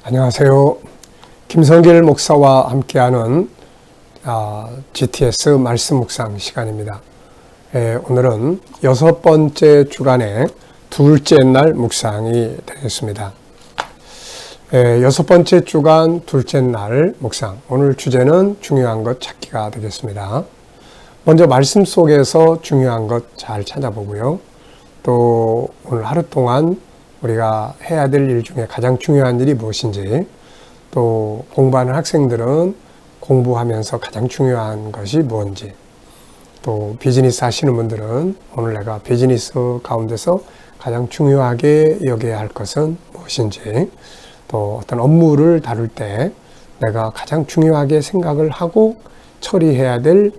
안녕하세요. 김성길 목사와 함께하는 GTS 말씀 묵상 시간입니다. 오늘은 6번째 주간의 둘째 날 묵상이 되겠습니다. 6번째 주간 둘째 날 묵상, 오늘 주제는 중요한 것 찾기가 되겠습니다. 먼저 말씀 속에서 중요한 것 잘 찾아보고요. 또 오늘 하루 동안 우리가 해야 될 일 중에 가장 중요한 일이 무엇인지, 또 공부하는 학생들은 공부하면서 가장 중요한 것이 무엇인지, 또 비즈니스 하시는 분들은 오늘 내가 비즈니스 가운데서 가장 중요하게 여겨야 할 것은 무엇인지, 또 어떤 업무를 다룰 때 내가 가장 중요하게 생각을 하고 처리해야 될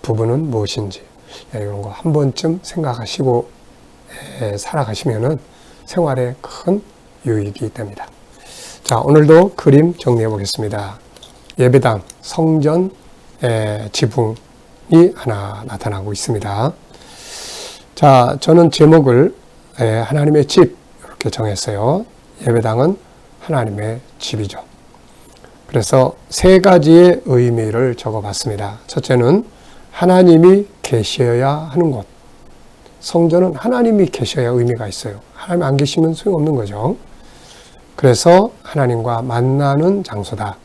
부분은 무엇인지, 이런 거 한 번쯤 생각하시고 살아가시면은 생활에 큰 유익이 됩니다. 자, 오늘도 그림 정리해 보겠습니다. 예배당, 성전 지붕이 하나 나타나고 있습니다. 자, 저는 제목을 하나님의 집 이렇게 정했어요. 예배당은 하나님의 집이죠. 그래서 세 가지의 의미를 적어봤습니다. 첫째는 하나님이 계셔야 하는 곳. 성전은 하나님이 계셔야 의미가 있어요. 하나님 안 계시면 소용없는 거죠. 그래서 하나님과 만나는 장소다.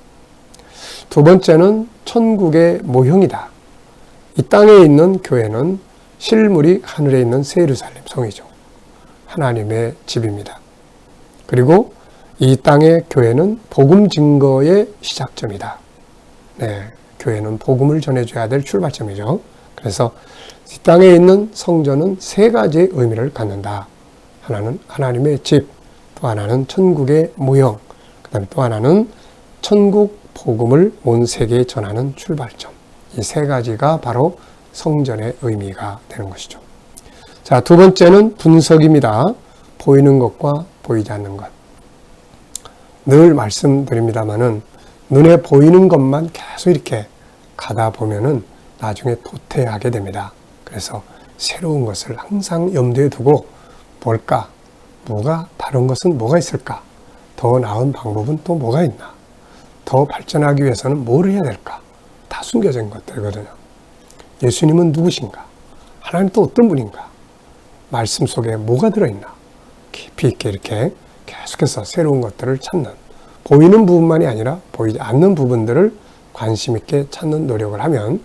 두 번째는 천국의 모형이다. 이 땅에 있는 교회는 실물이 하늘에 있는 새 예루살렘 성이죠. 하나님의 집입니다. 그리고 이 땅의 교회는 복음 증거의 시작점이다. 교회는 복음을 전해줘야 될 출발점이죠. 그래서 이 땅에 있는 성전은 세 가지의 의미를 갖는다. 하나는 하나님의 집, 또 하나는 천국의 모형, 그 다음에 또 하나는 천국 복음을 온 세계에 전하는 출발점. 이 세 가지가 바로 성전의 의미가 되는 것이죠. 자, 두 번째는 분석입니다. 보이는 것과 보이지 않는 것. 늘 말씀드립니다마는 눈에 보이는 것만 계속 이렇게 가다 보면은 나중에 도태하게 됩니다. 그래서 새로운 것을 항상 염두에 두고 볼까? 뭐가 다른 것은 뭐가 있을까? 더 나은 방법은 또 뭐가 있나? 더 발전하기 위해서는 뭘 해야 될까? 다 숨겨진 것들이거든요. 예수님은 누구신가? 하나님 또 어떤 분인가? 말씀 속에 뭐가 들어있나? 깊이 있게 이렇게 계속해서 새로운 것들을 찾는, 보이는 부분만이 아니라 보이지 않는 부분들을 관심 있게 찾는 노력을 하면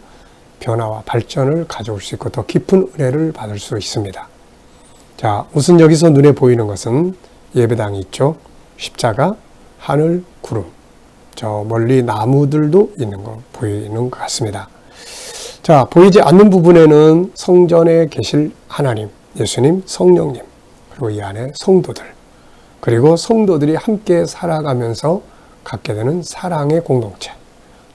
변화와 발전을 가져올 수 있고 더 깊은 은혜를 받을 수 있습니다. 자, 우선 여기서 눈에 보이는 것은 예배당이 있죠. 십자가, 하늘, 구름. 저 멀리 나무들도 있는 거 보이는 것 같습니다. 자, 보이지 않는 부분에는 성전에 계실 하나님, 예수님, 성령님, 그리고 이 안에 성도들, 그리고 성도들이 함께 살아가면서 갖게 되는 사랑의 공동체,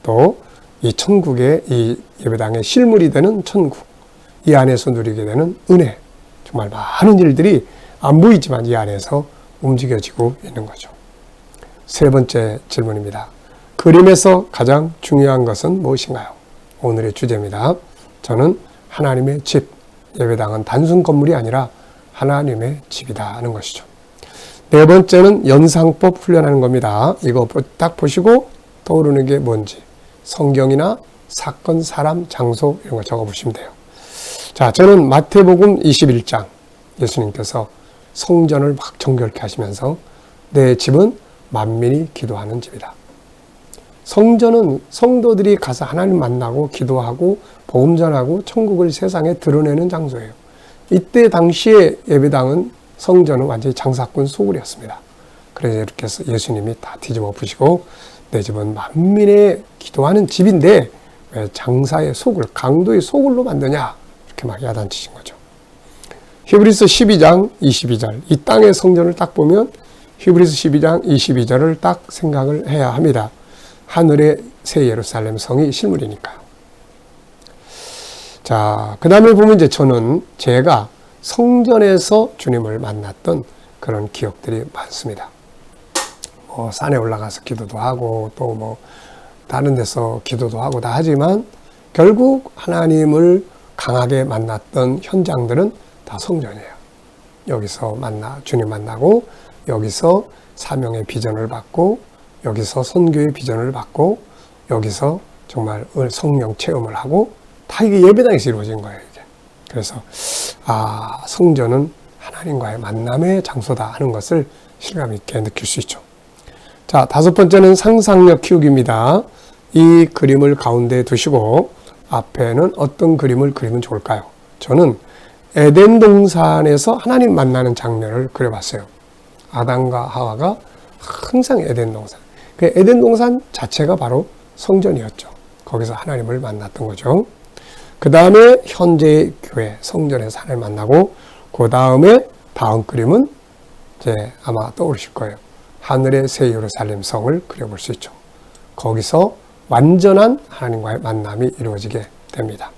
또 이 천국의 이 예배당의 실물이 되는 천국, 이 안에서 누리게 되는 은혜, 정말 많은 일들이 안 보이지만 이 안에서 움직여지고 있는 거죠. 세 번째 질문입니다. 그림에서 가장 중요한 것은 무엇인가요? 오늘의 주제입니다. 저는 하나님의 집, 예배당은 단순 건물이 아니라 하나님의 집이다 하는 것이죠. 네 번째는 연상법 훈련하는 겁니다. 이거 딱 보시고 떠오르는 게 뭔지 성경이나 사건, 사람, 장소 이런 거 적어보시면 돼요. 자, 저는 마태복음 21장 예수님께서 성전을 막 정결케 하시면서 내 집은 만민이 기도하는 집이다. 성전은 성도들이 가서 하나님 만나고 기도하고 복음 전하고 천국을 세상에 드러내는 장소예요. 이때 당시에 예배당은 성전은 완전히 장사꾼 소굴이었습니다. 그래서 이렇게 해서 예수님이 다 뒤집어 푸시고 내 집은 만민의 기도하는 집인데 왜 장사의 소굴, 강도의 소굴로 만드냐? 이렇게 막 야단치신 거죠. 히브리서 12장 22절, 이 땅의 성전을 딱 보면 히브리서 12장 22절을 딱 생각을 해야 합니다. 하늘의 새 예루살렘 성이 실물이니까요. 자, 그 다음에 보면 이제 저는 제가 성전에서 주님을 만났던 그런 기억들이 많습니다. 산에 올라가서 기도도 하고 또 다른 데서 기도도 하고 다 하지만 결국 하나님을 강하게 만났던 현장들은 다 성전이에요. 여기서 주님 만나고 여기서 사명의 비전을 받고 여기서 선교의 비전을 받고 여기서 정말 성령 체험을 하고 다 이게 예배당에서 이루어진 거예요. 이게. 그래서 성전은 하나님과의 만남의 장소다 하는 것을 실감 있게 느낄 수 있죠. 자, 다섯 번째는 상상력 키우기입니다. 이 그림을 가운데 두시고 앞에는 어떤 그림을 그리면 좋을까요? 저는 에덴 동산에서 하나님 만나는 장면을 그려봤어요. 아담과 하와가 항상 에덴 동산. 그 에덴 동산 자체가 바로 성전이었죠. 거기서 하나님을 만났던 거죠. 그 다음에 현재의 교회, 성전에서 하나님 만나고, 그 다음에 다음 그림은 이제 아마 떠오르실 거예요. 하늘의 새 예루살렘 성을 그려볼 수 있죠. 거기서 완전한 하나님과의 만남이 이루어지게 됩니다.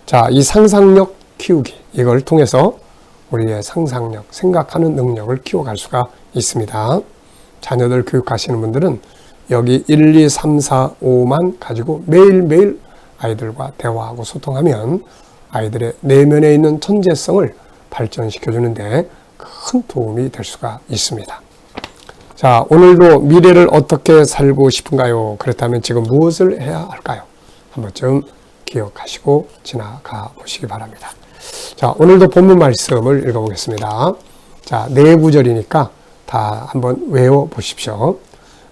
자, 이 상상력 키우기, 이걸 통해서 우리의 상상력, 생각하는 능력을 키워갈 수가 있습니다. 자녀들 교육하시는 분들은 여기 1, 2, 3, 4, 5만 가지고 매일매일 아이들과 대화하고 소통하면 아이들의 내면에 있는 천재성을 발전시켜 주는데 큰 도움이 될 수가 있습니다. 자, 오늘도 미래를 어떻게 살고 싶은가요? 그렇다면 지금 무엇을 해야 할까요? 한 번쯤 기억하시고 지나가 보시기 바랍니다. 자, 오늘도 본문 말씀을 읽어보겠습니다. 자, 4구절이니까 다 한번 외워 보십시오.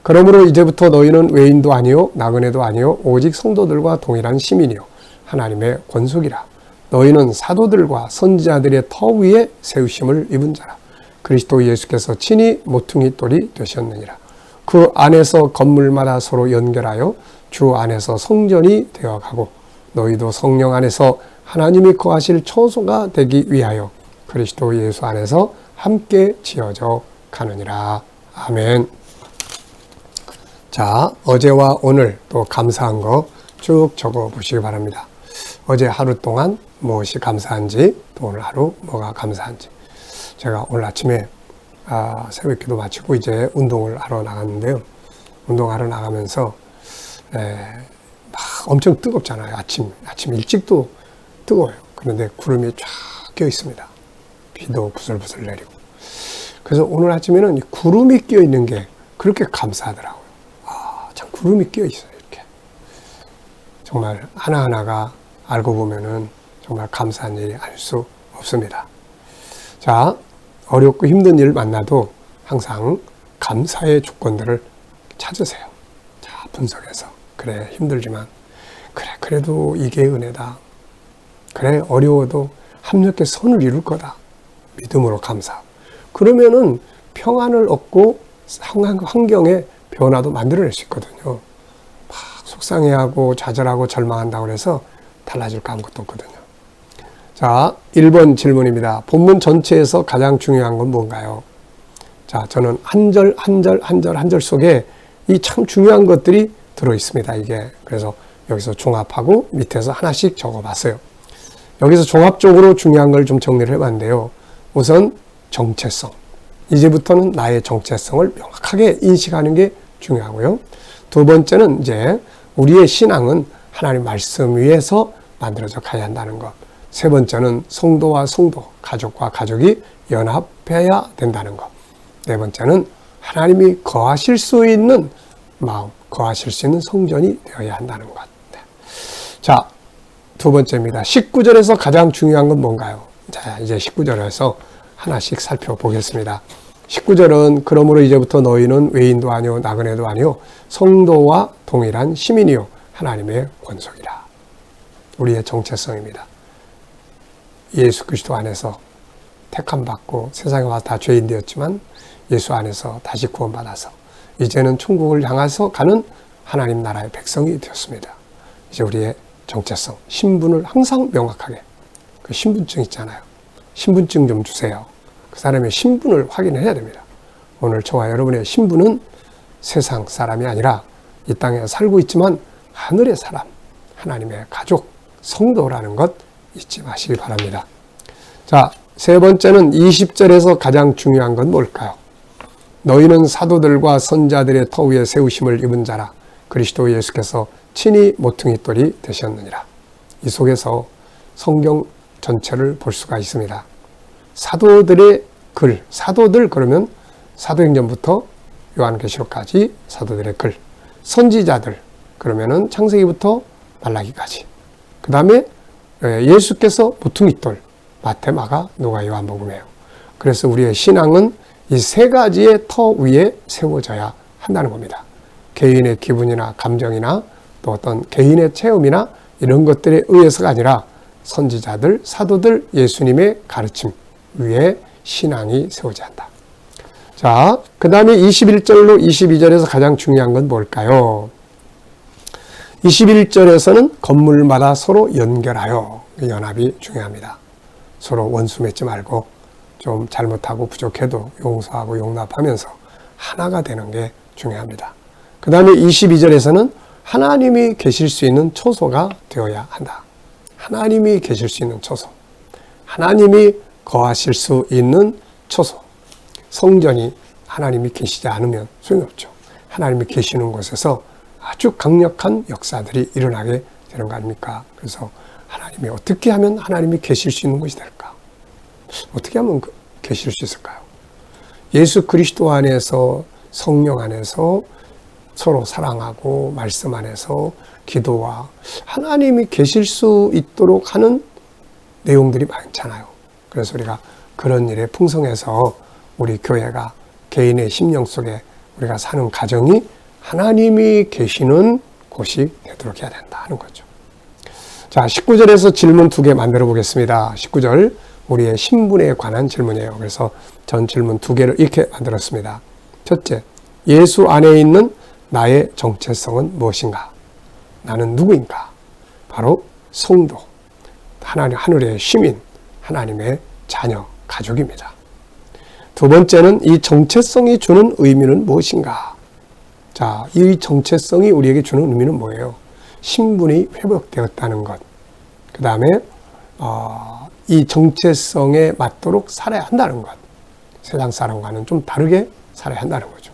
그러므로 이제부터 너희는 외인도 아니요 나그네도 아니요 오직 성도들과 동일한 시민이요 하나님의 권속이라. 너희는 사도들과 선지자들의 터 위에 세우심을 입은 자라. 그리스도 예수께서 친히 모퉁이 돌이 되셨느니라. 그 안에서 건물마다 서로 연결하여 주 안에서 성전이 되어가고 너희도 성령 안에서 하나님이 거하실 처소가 되기 위하여 그리스도 예수 안에서 함께 지어져 가느니라. 아멘. 자, 어제와 오늘 또 감사한 거 쭉 적어 보시기 바랍니다. 어제 하루 동안 무엇이 감사한지, 또 오늘 하루 뭐가 감사한지. 제가 오늘 아침에 새벽기도 마치고 이제 운동을 하러 나갔는데요. 운동하러 나가면서 막 엄청 뜨겁잖아요. 아침 일찍도 뜨거워요. 그런데 구름이 쫙 껴 있습니다. 비도 부슬부슬 내리고. 그래서 오늘 아침에는 이 구름이 끼어 있는 게 그렇게 감사하더라고요. 참 구름이 끼어 있어요. 이렇게. 정말 하나하나가 알고 보면은 정말 감사한 일이 아닐 수 없습니다. 자, 어렵고 힘든 일 만나도 항상 감사의 조건들을 찾으세요. 자, 분석해서. 그래, 힘들지만. 그래, 그래도 이게 은혜다. 그래, 어려워도 합력해 선을 이룰 거다. 믿음으로 감사. 그러면은 평안을 얻고 환경에 변화도 만들어낼 수 있거든요. 막 속상해하고 좌절하고 절망한다고 해서 달라질 거 아무것도 없거든요. 자, 1번 질문입니다. 본문 전체에서 가장 중요한 건 뭔가요? 자, 저는 한 절 속에 이 참 중요한 것들이 들어 있습니다. 이게. 그래서 여기서 종합하고 밑에서 하나씩 적어 봤어요. 여기서 종합적으로 중요한 걸 좀 정리를 해봤는데요. 우선 정체성. 이제부터는 나의 정체성을 명확하게 인식하는 게 중요하고요. 두 번째는 이제 우리의 신앙은 하나님 말씀 위에서 만들어져 가야 한다는 것. 세 번째는 성도와 성도, 가족과 가족이 연합해야 된다는 것. 네 번째는 하나님이 거하실 수 있는 마음, 거하실 수 있는 성전이 되어야 한다는 것. 네. 자, 두 번째입니다. 19절에서 가장 중요한 건 뭔가요? 자, 이제 19절에서 하나씩 살펴보겠습니다. 19절은 그러므로 이제부터 너희는 외인도 아니요 나그네도 아니요 성도와 동일한 시민이요 하나님의 권속이라. 우리의 정체성입니다. 예수 그리스도 안에서 택함받고 세상에 와서 다 죄인 되었지만 예수 안에서 다시 구원받아서 이제는 천국을 향해서 가는 하나님 나라의 백성이 되었습니다. 이제 우리의 정체성, 신분을 항상 명확하게, 그 신분증 있잖아요. 신분증 좀 주세요. 그 사람의 신분을 확인해야 됩니다. 오늘 저와 여러분의 신분은 세상 사람이 아니라 이 땅에 살고 있지만 하늘의 사람, 하나님의 가족, 성도라는 것 잊지 마시기 바랍니다. 자, 세 번째는 20절에서 가장 중요한 건 뭘까요? 너희는 사도들과 선자들의 터 위에 세우심을 입은 자라. 그리스도 예수께서 친히 모퉁이 돌이 되셨느니라. 이 속에서 성경 전체를 볼 수가 있습니다. 사도들의 글, 사도들 그러면 사도행전부터 요한계시록까지 사도들의 글, 선지자들, 그러면은 창세기부터 말라기까지. 그 다음에 예수께서 모퉁이돌, 마태, 마가, 누가, 요한복음이에요. 그래서 우리의 신앙은 이 세 가지의 터 위에 세워져야 한다는 겁니다. 개인의 기분이나 감정이나 또 어떤 개인의 체험이나 이런 것들에 의해서가 아니라 선지자들, 사도들, 예수님의 가르침 위에 신앙이 세워져야 한다. 자, 그 다음에 21절로 22절에서 가장 중요한 건 뭘까요? 21절에서는 건물마다 서로 연결하여, 연합이 중요합니다. 서로 원수 맺지 말고 좀 잘못하고 부족해도 용서하고 용납하면서 하나가 되는 게 중요합니다. 그 다음에 22절에서는 하나님이 계실 수 있는 초소가 되어야 한다. 하나님이 계실 수 있는 초소. 하나님이 거하실 수 있는 초소. 성전이 하나님이 계시지 않으면 소용이 없죠. 하나님이 계시는 곳에서 아주 강력한 역사들이 일어나게 되는 거 아닙니까? 그래서 하나님이 어떻게 하면 하나님이 계실 수 있는 곳이 될까? 어떻게 하면 계실 수 있을까요? 예수 그리스도 안에서, 성령 안에서 서로 사랑하고 말씀 안에서 기도와 하나님이 계실 수 있도록 하는 내용들이 많잖아요. 그래서 우리가 그런 일에 풍성해서 우리 교회가 개인의 심령 속에 우리가 사는 가정이 하나님이 계시는 곳이 되도록 해야 된다 하는 거죠. 자, 19절에서 질문 2개 만들어 보겠습니다. 19절, 우리의 신분에 관한 질문이에요. 그래서 전 질문 2개를 이렇게 만들었습니다. 첫째, 예수 안에 있는 나의 정체성은 무엇인가? 나는 누구인가? 바로 성도, 하나님, 하늘의 시민, 하나님의 자녀, 가족입니다. 두 번째는 이 정체성이 주는 의미는 무엇인가? 자, 이 정체성이 우리에게 주는 의미는 뭐예요? 신분이 회복되었다는 것. 그 다음에 이 정체성에 맞도록 살아야 한다는 것. 세상 사람과는 좀 다르게 살아야 한다는 거죠.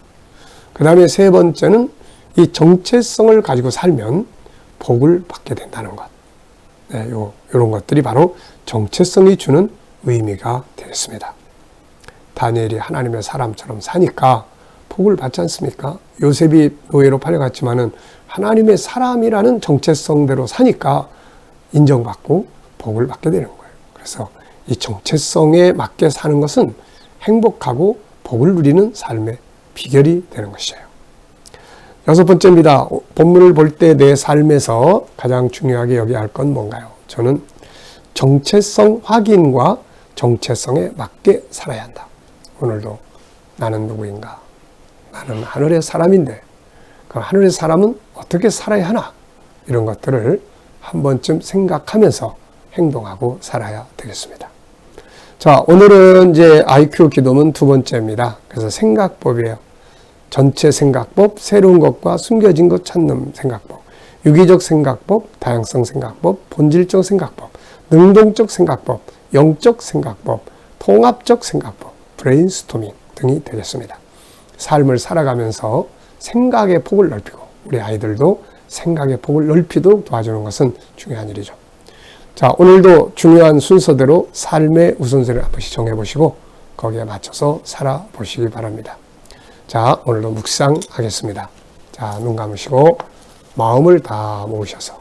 그 다음에 세 번째는 이 정체성을 가지고 살면 복을 받게 된다는 것. 네, 요런 것들이 바로 정체성이 주는 의미가 되겠습니다. 다니엘이 하나님의 사람처럼 사니까 복을 받지 않습니까? 요셉이 노예로 팔려갔지만은 하나님의 사람이라는 정체성대로 사니까 인정받고 복을 받게 되는 거예요. 그래서 이 정체성에 맞게 사는 것은 행복하고 복을 누리는 삶의 비결이 되는 것이에요. 6번째입니다. 본문을 볼 때 내 삶에서 가장 중요하게 여겨야 할 건 뭔가요? 저는 정체성 확인과 정체성에 맞게 살아야 한다. 오늘도 나는 누구인가? 나는 하늘의 사람인데 그 하늘의 사람은 어떻게 살아야 하나? 이런 것들을 한 번쯤 생각하면서 행동하고 살아야 되겠습니다. 자, 오늘은 이제 IQ 기도문 2번째입니다. 그래서 생각법이에요. 전체 생각법, 새로운 것과 숨겨진 것 찾는 생각법, 유기적 생각법, 다양성 생각법, 본질적 생각법, 능동적 생각법, 영적 생각법, 통합적 생각법, 브레인스토밍 등이 되겠습니다. 삶을 살아가면서 생각의 폭을 넓히고 우리 아이들도 생각의 폭을 넓히도록 도와주는 것은 중요한 일이죠. 자, 오늘도 중요한 순서대로 삶의 우선순위를 한 번씩 정해보시고 거기에 맞춰서 살아보시기 바랍니다. 자, 오늘도 묵상하겠습니다. 자, 눈 감으시고 마음을 다 모으셔서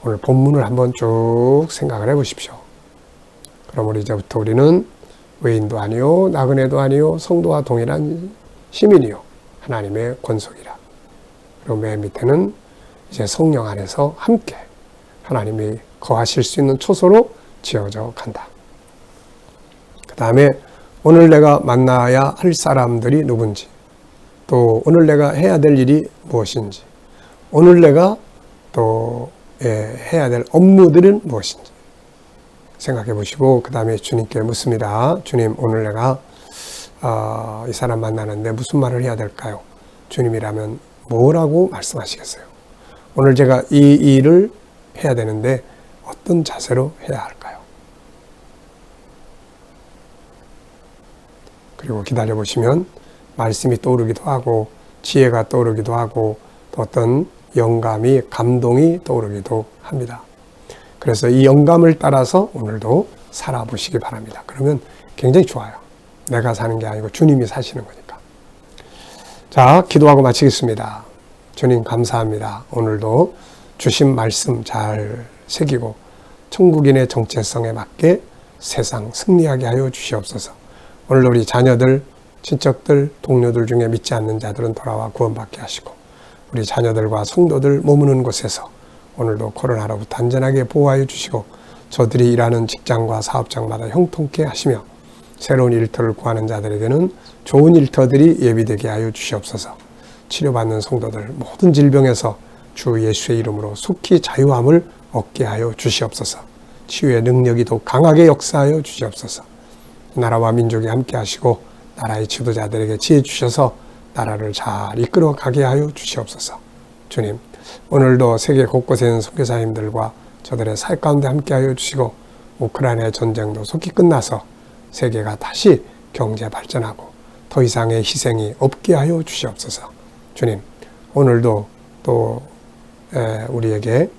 오늘 본문을 한번 쭉 생각을 해보십시오. 그럼 이제부터 우리는 외인도 아니요 나그네도 아니요 성도와 동일한 시민이요 하나님의 권속이라. 그리고 맨 밑에는 이제 성령 안에서 함께 하나님이 거하실 수 있는 초소로 지어져 간다. 그 다음에 오늘 내가 만나야 할 사람들이 누군지, 또 오늘 내가 해야 될 일이 무엇인지, 오늘 내가 또 해야 될 업무들은 무엇인지 생각해 보시고 그 다음에 주님께 묻습니다. 주님, 오늘 내가 이 사람 만나는데 무슨 말을 해야 될까요? 주님이라면 뭐라고 말씀하시겠어요? 오늘 제가 이 일을 해야 되는데 어떤 자세로 해야 할까요? 그리고 기다려 보시면 말씀이 떠오르기도 하고 지혜가 떠오르기도 하고 또 어떤 영감이, 감동이 떠오르기도 합니다. 그래서 이 영감을 따라서 오늘도 살아보시기 바랍니다. 그러면 굉장히 좋아요. 내가 사는 게 아니고 주님이 사시는 거니까. 자, 기도하고 마치겠습니다. 주님 감사합니다. 오늘도 주신 말씀 잘 새기고 천국인의 정체성에 맞게 세상 승리하게 하여 주시옵소서. 오늘 우리 자녀들, 친척들, 동료들 중에 믿지 않는 자들은 돌아와 구원받게 하시고 우리 자녀들과 성도들 머무는 곳에서 오늘도 코로나로부터 안전하게 보호하여 주시고 저들이 일하는 직장과 사업장마다 형통케 하시며 새로운 일터를 구하는 자들에게는 좋은 일터들이 예비되게 하여 주시옵소서. 치료받는 성도들 모든 질병에서 주 예수의 이름으로 속히 자유함을 얻게 하여 주시옵소서. 치유의 능력이 더 강하게 역사하여 주시옵소서. 나라와 민족이 함께 하시고 나라의 지도자들에게 지혜 주셔서 나라를 잘 이끌어 가게 하여 주시옵소서. 주님, 오늘도 세계 곳곳에 있는 선교사님들과 저들의 사역 가운데 함께 하여 주시고 우크라이나의 전쟁도 속히 끝나서 세계가 다시 경제 발전하고 더 이상의 희생이 없게 하여 주시옵소서. 주님, 오늘도 또 우리에게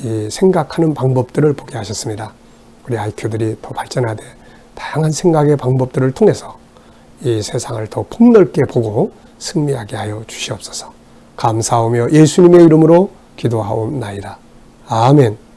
이 생각하는 방법들을 보게 하셨습니다. 우리 IQ들이 더 발전하되 다양한 생각의 방법들을 통해서 이 세상을 더 폭넓게 보고 승리하게 하여 주시옵소서. 감사하며 예수님의 이름으로 기도하옵나이다. 아멘.